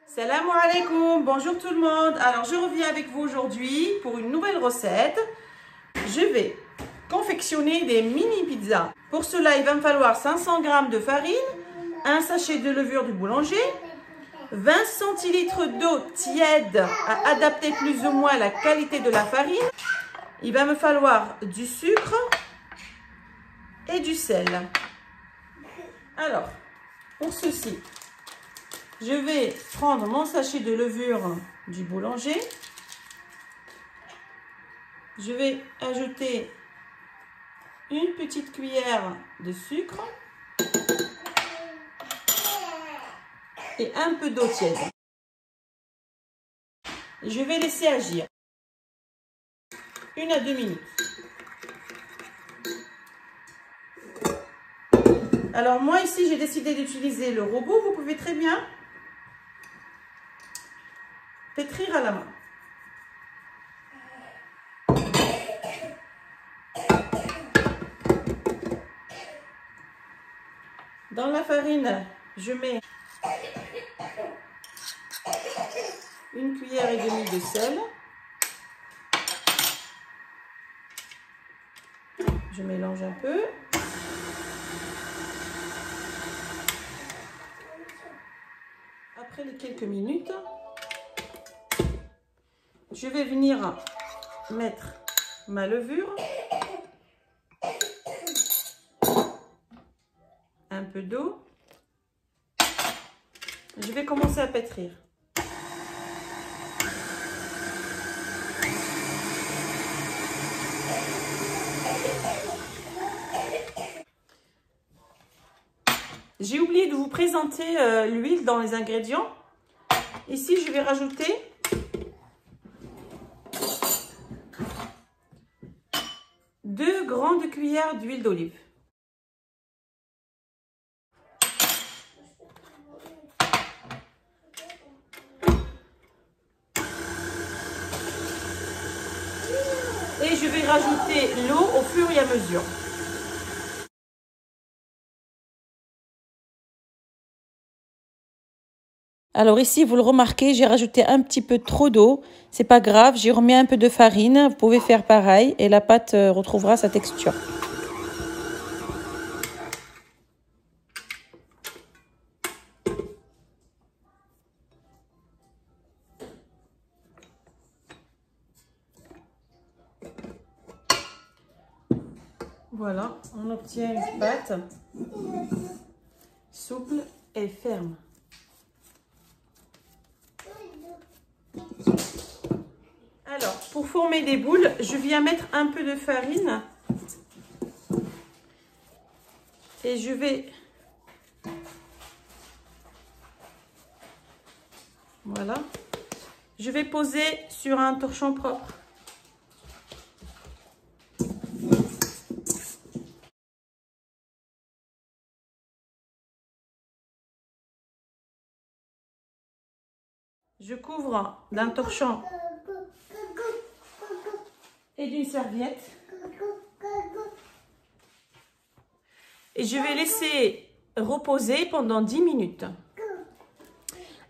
Salam alaikum, bonjour tout le monde. Alors je reviens avec vous aujourd'hui pour une nouvelle recette. Je vais confectionner des mini pizzas. Pour cela, il va me falloir 500 g de farine, un sachet de levure du boulanger, 20 centilitres d'eau tiède à adapter plus ou moins la qualité de la farine. Il va me falloir du sucre et du sel. Alors, pour ceci, je vais prendre mon sachet de levure du boulanger. Je vais ajouter une petite cuillère de sucre et un peu d'eau tiède. Je vais laisser agir 1 à 2 minutes. Alors moi ici j'ai décidé d'utiliser le robot. Vous pouvez très bien pétrir à la main. Dans la farine, je mets 1 cuillère et demie de sel. Je mélange un peu. Après les quelques minutes, je vais venir mettre ma levure, un peu d'eau. Je vais commencer à pétrir. J'ai oublié de vous présenter l'huile dans les ingrédients. Ici, je vais rajouter 2 grandes cuillères d'huile d'olive. Et je vais rajouter l'eau au fur et à mesure. Alors ici, vous le remarquez, j'ai rajouté un petit peu trop d'eau. C'est pas grave, j'ai remis un peu de farine. Vous pouvez faire pareil et la pâte retrouvera sa texture. Voilà, on obtient une pâte souple et ferme. Alors, pour former des boules, je viens mettre un peu de farine et je vais, voilà, je vais poser sur un torchon propre. Je couvre d'un torchon et d'une serviette. Et je vais laisser reposer pendant 10 minutes.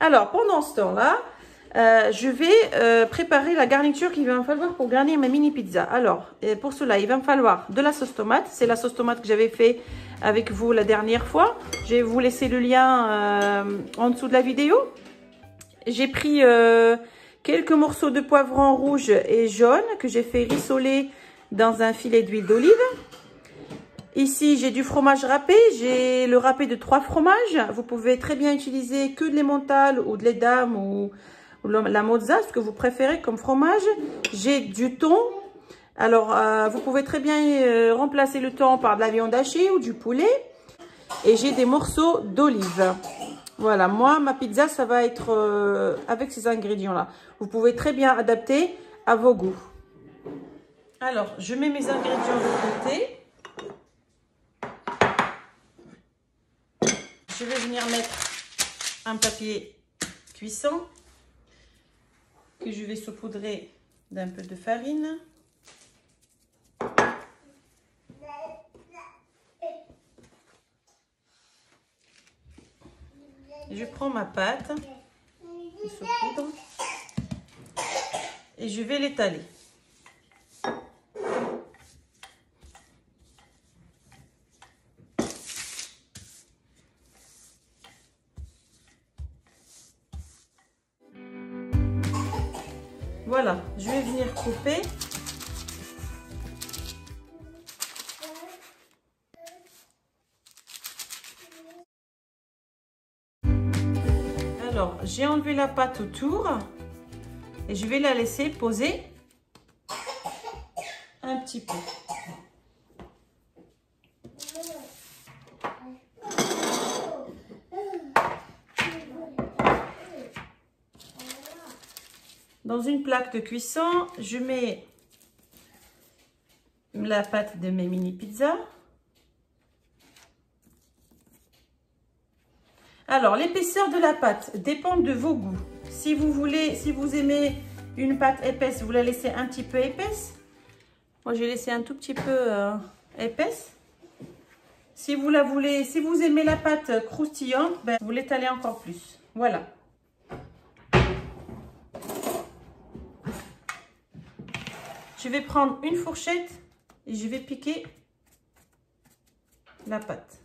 Alors, pendant ce temps-là, je vais préparer la garniture qu'il va me falloir pour garnir mes mini pizzas. Alors, pour cela, il va me falloir de la sauce tomate. C'est la sauce tomate que j'avais fait avec vous la dernière fois. Je vais vous laisser le lien en dessous de la vidéo. J'ai pris quelques morceaux de poivron rouge et jaune que j'ai fait rissoler dans un filet d'huile d'olive. Ici, j'ai du fromage râpé. J'ai le râpé de 3 fromages. Vous pouvez très bien utiliser que de l'emmental ou de l'edam ou la mozza, ce que vous préférez comme fromage. J'ai du thon. Alors, vous pouvez très bien remplacer le thon par de la viande hachée ou du poulet. Et j'ai des morceaux d'olive. Voilà, moi, ma pizza, ça va être avec ces ingrédients-là. Vous pouvez très bien adapter à vos goûts. Alors, je mets mes ingrédients de côté. Je vais venir mettre un papier cuisson que je vais saupoudrer d'un peu de farine. Je prends ma pâte de saupoudre. Et je vais l'étaler. Voilà, je vais venir couper. Alors, j'ai enlevé la pâte autour et je vais la laisser poser un petit peu. Dans une plaque de cuisson, je mets la pâte de mes mini pizzas. Alors, l'épaisseur de la pâte dépend de vos goûts. Si vous aimez une pâte épaisse, vous la laissez un petit peu épaisse. Moi, j'ai laissé un tout petit peu épaisse. Si vous aimez la pâte croustillante, ben, vous l'étalez encore plus. Voilà. Je vais prendre une fourchette et je vais piquer la pâte.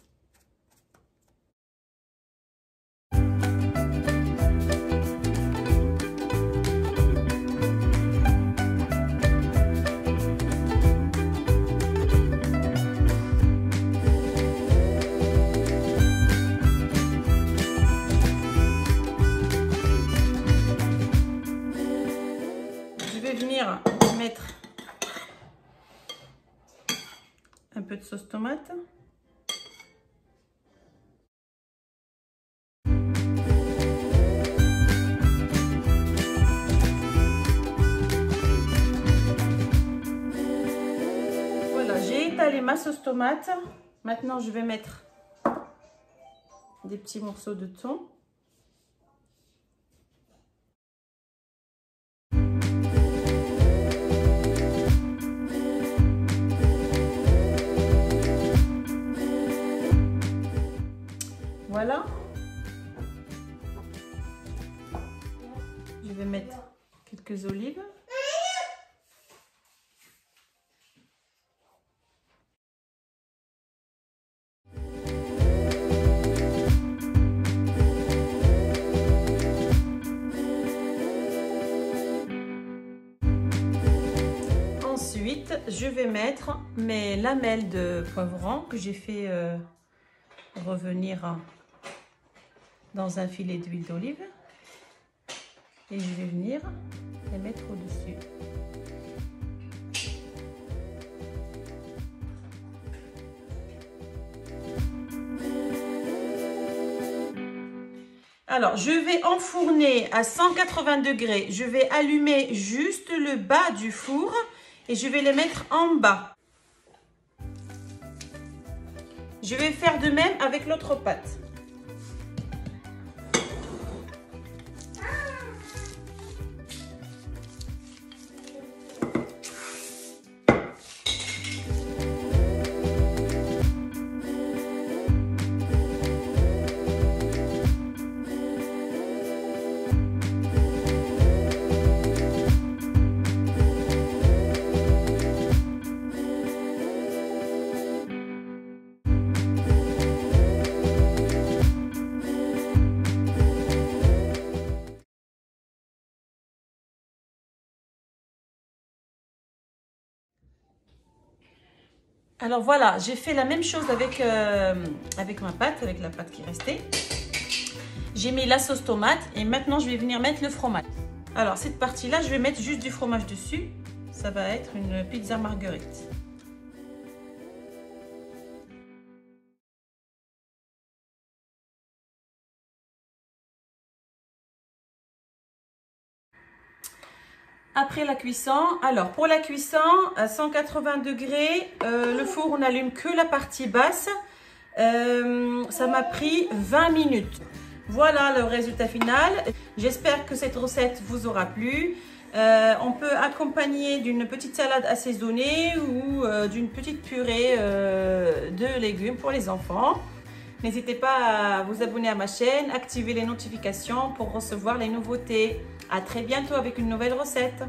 Je vais venir mettre un peu de sauce tomate. Voilà, j'ai étalé ma sauce tomate. Maintenant, je vais mettre des petits morceaux de thon. Voilà. Je vais mettre quelques olives. Ensuite, je vais mettre mes lamelles de poivron que j'ai fait revenir dans un filet d'huile d'olive et je vais venir les mettre au-dessus. Alors, je vais enfourner à 180 degrés. Je vais allumer juste le bas du four et je vais les mettre en bas. Je vais faire de même avec l'autre pâte. Alors voilà, j'ai fait la même chose avec ma pâte, avec la pâte qui restait. J'ai mis la sauce tomate et maintenant je vais venir mettre le fromage. Alors cette partie-là, je vais mettre juste du fromage dessus. Ça va être une pizza marguerite. Après la cuisson, alors pour la cuisson à 180 degrés, le four on n'allume que la partie basse. Ça m'a pris 20 minutes. Voilà le résultat final. J'espère que cette recette vous aura plu. On peut accompagner d'une petite salade assaisonnée ou d'une petite purée de légumes pour les enfants. N'hésitez pas à vous abonner à ma chaîne, activer les notifications pour recevoir les nouveautés. À très bientôt avec une nouvelle recette.